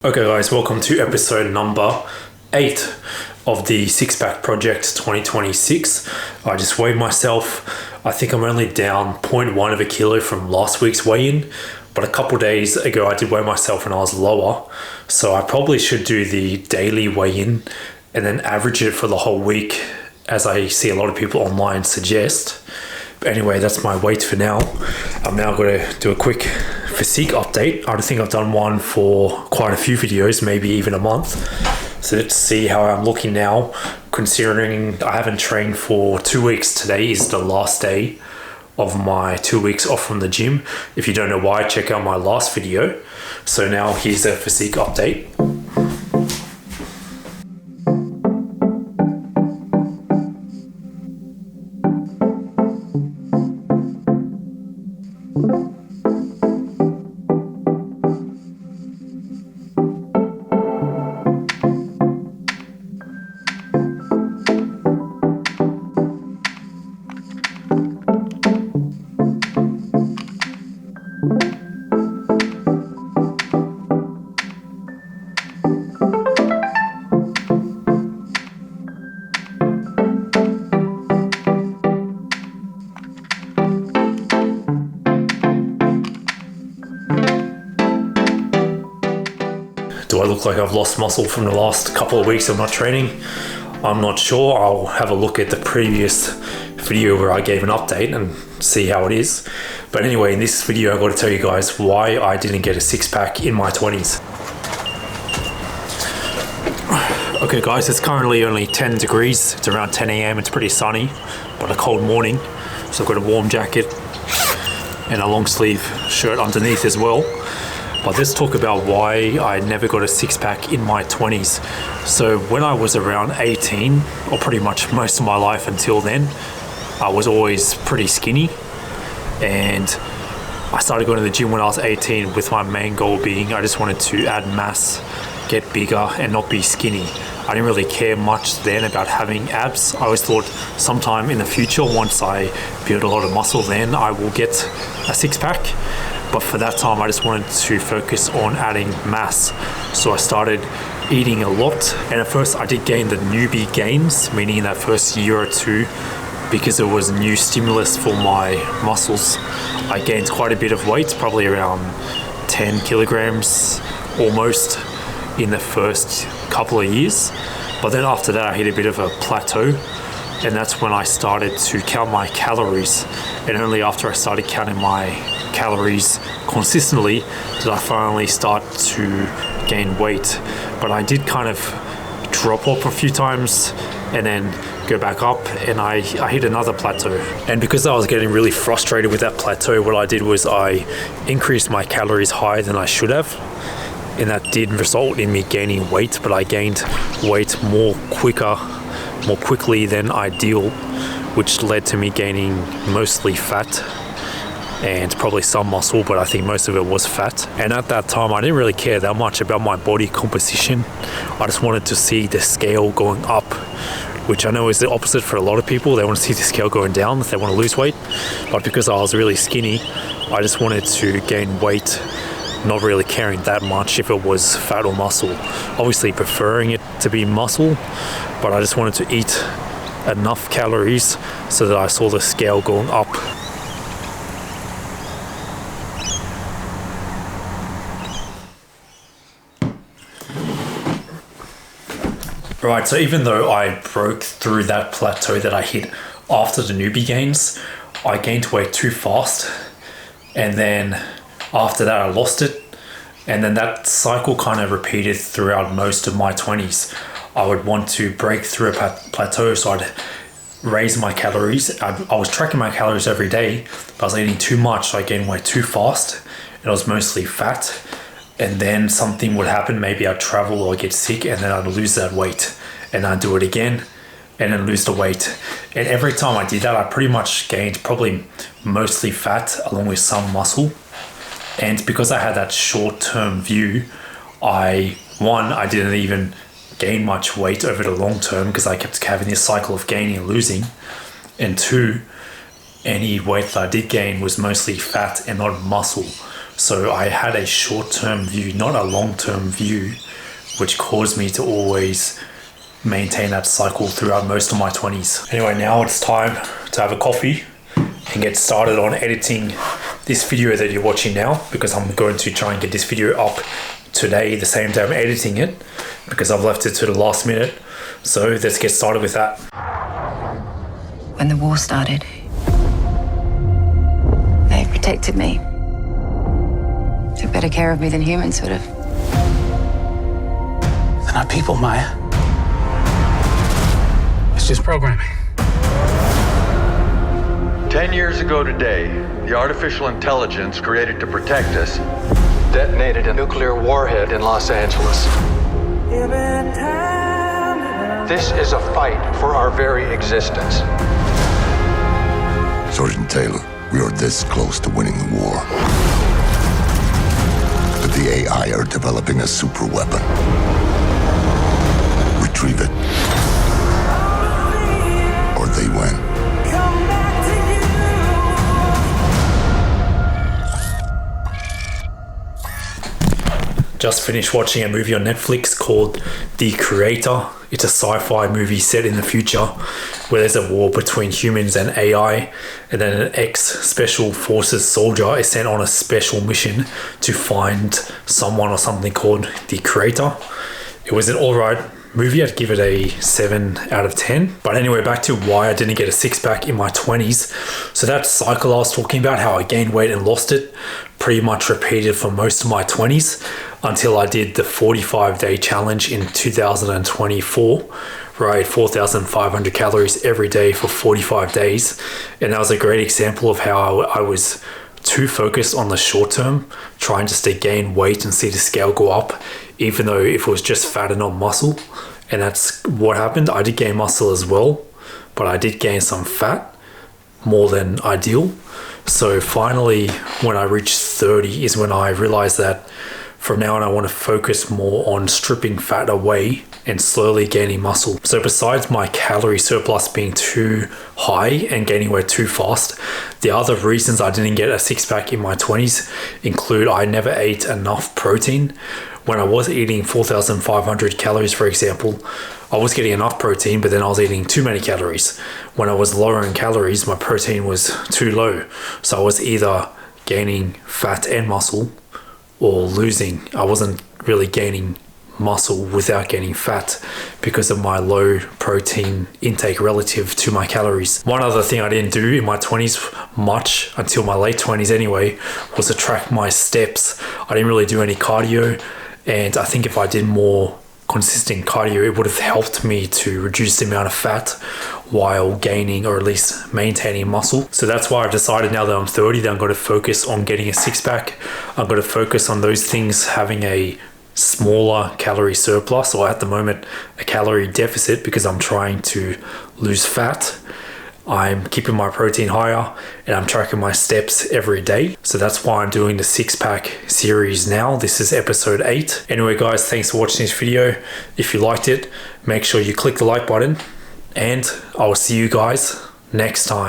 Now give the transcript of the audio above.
Okay guys, welcome to episode number 8 of the Six Pack Project 2026. I just weighed myself. I think I'm only down 0.1 of a kilo from last week's weigh-in, but a couple days ago I did weigh myself and I was lower. So I probably should do the daily weigh-in and then average it for the whole week, as I see a lot of people online suggest. But anyway, that's my weight for now. I'm now going to do a quick physique update. I don't think I've done one for quite a few videos, maybe even a month. So let's see how I'm looking now, considering I haven't trained for 2 weeks. Today is the last day of my 2 weeks off from the gym. If you don't know why, check out my last video. So now here's a physique update. Do I look like I've lost muscle from the last couple of weeks of not training? I'm not sure. I'll have a look at the previous video where I gave an update and see how it is. But anyway, in this video, I've got to tell you guys why I didn't get a six-pack in my 20s. Okay guys, it's currently only 10 degrees. It's around 10 a.m. It's pretty sunny, but a cold morning. So I've got a warm jacket and a long sleeve shirt underneath as well. But let's talk about why I never got a six-pack in my 20s. So when I was around 18, or pretty much most of my life until then, I was always pretty skinny. And I started going to the gym when I was 18 with my main goal being I just wanted to add mass, get bigger and not be skinny. I didn't really care much then about having abs. I always thought sometime in the future, once I build a lot of muscle, then I will get a six-pack. But for that time, I just wanted to focus on adding mass. So I started eating a lot. And at first I did gain the newbie gains, meaning in that first year or two, because it was new stimulus for my muscles. I gained quite a bit of weight, probably around 10 kilograms almost in the first couple of years. But then after that, I hit a bit of a plateau. And that's when I started to count my calories. And only after I started counting my calories consistently did I finally start to gain weight. But I did kind of drop off a few times and then go back up, and I hit another plateau. And because I was getting really frustrated with that plateau, what I did was I increased my calories higher than I should have. And that did result in me gaining weight, but I gained weight more quickly than ideal, which led to me gaining mostly fat and probably some muscle, but I think most of it was fat. And at that time, I didn't really care that much about my body composition. I just wanted to see the scale going up, which I know is the opposite for a lot of people. They want to see the scale going down if they want to lose weight. But because I was really skinny, I just wanted to gain weight, not really caring that much if it was fat or muscle. Obviously preferring it to be muscle, but I just wanted to eat enough calories so that I saw the scale going up. Right, so even though I broke through that plateau that I hit after the newbie gains, I gained weight too fast. And then after that, I lost it. And then that cycle kind of repeated throughout most of my 20s. I would want to break through a plateau, so I'd raise my calories. I was tracking my calories every day, but I was eating too much, so I gained weight too fast. And it was mostly fat. And then something would happen, maybe I'd travel or get sick, and then I'd lose that weight. And I'd do it again, and then lose the weight. And every time I did that, I pretty much gained probably mostly fat along with some muscle. And because I had that short-term view, I didn't even gain much weight over the long term because I kept having this cycle of gaining and losing. And 2, any weight that I did gain was mostly fat and not muscle. So I had a short-term view, not a long-term view, which caused me to always maintain that cycle throughout most of my 20s. Anyway, now it's time to have a coffee and get started on editing this video that you're watching now, because I'm going to try and get this video up today, the same day I'm editing it, because I've left it to the last minute. So let's get started with that. When the war started, they protected me. Took better care of me than humans would have. They're not people, Maya. It's just programming. 10 years ago today, the artificial intelligence created to protect us detonated a nuclear warhead in Los Angeles. This is a fight for our very existence. Sergeant Taylor, we are this close to winning the war. But the AI are developing a super weapon. Retrieve it, or they win. Just finished watching a movie on Netflix called The Creator. It's a sci-fi movie set in the future where there's a war between humans and AI, and then an ex-special forces soldier is sent on a special mission to find someone or something called The Creator. It was an alright movie. I'd give it a 7 out of 10. But anyway, back to why I didn't get a six-pack in my 20s. So that cycle I was talking about, how I gained weight and lost it, pretty much repeated for most of my 20s until I did the 45-day challenge in 2024, where I ate 4,500 calories every day for 45 days. And that was a great example of how I was too focused on the short term, trying just to gain weight and see the scale go up, even though if it was just fat and not muscle. And that's what happened. I did gain muscle as well, but I did gain some fat, more than ideal. So finally, when I reached 30 is when I realized that from now on I want to focus more on stripping fat away and slowly gaining muscle. So besides my calorie surplus being too high and gaining weight too fast, the other reasons I didn't get a six-pack in my 20s include I never ate enough protein. When I was eating 4,500 calories, for example, I was getting enough protein, but then I was eating too many calories. When I was lowering calories, my protein was too low. So I was either gaining fat and muscle or losing. I wasn't really gaining muscle without gaining fat because of my low protein intake relative to my calories. One other thing I didn't do in my 20s much, until my late 20s anyway, was to track my steps. I didn't really do any cardio, and I think if I did more consistent cardio, it would have helped me to reduce the amount of fat while gaining or at least maintaining muscle. So that's why I've decided now that I'm 30 that I'm going to focus on getting a six-pack. I'm going to focus on those things having a smaller calorie surplus, or at the moment a calorie deficit, because I'm trying to lose fat. I'm keeping my protein higher and I'm tracking my steps every day. So that's why I'm doing the six-pack series now. This is episode 8. Anyway guys, thanks for watching this video. If you liked it, make sure you click the like button, and I will see you guys next time.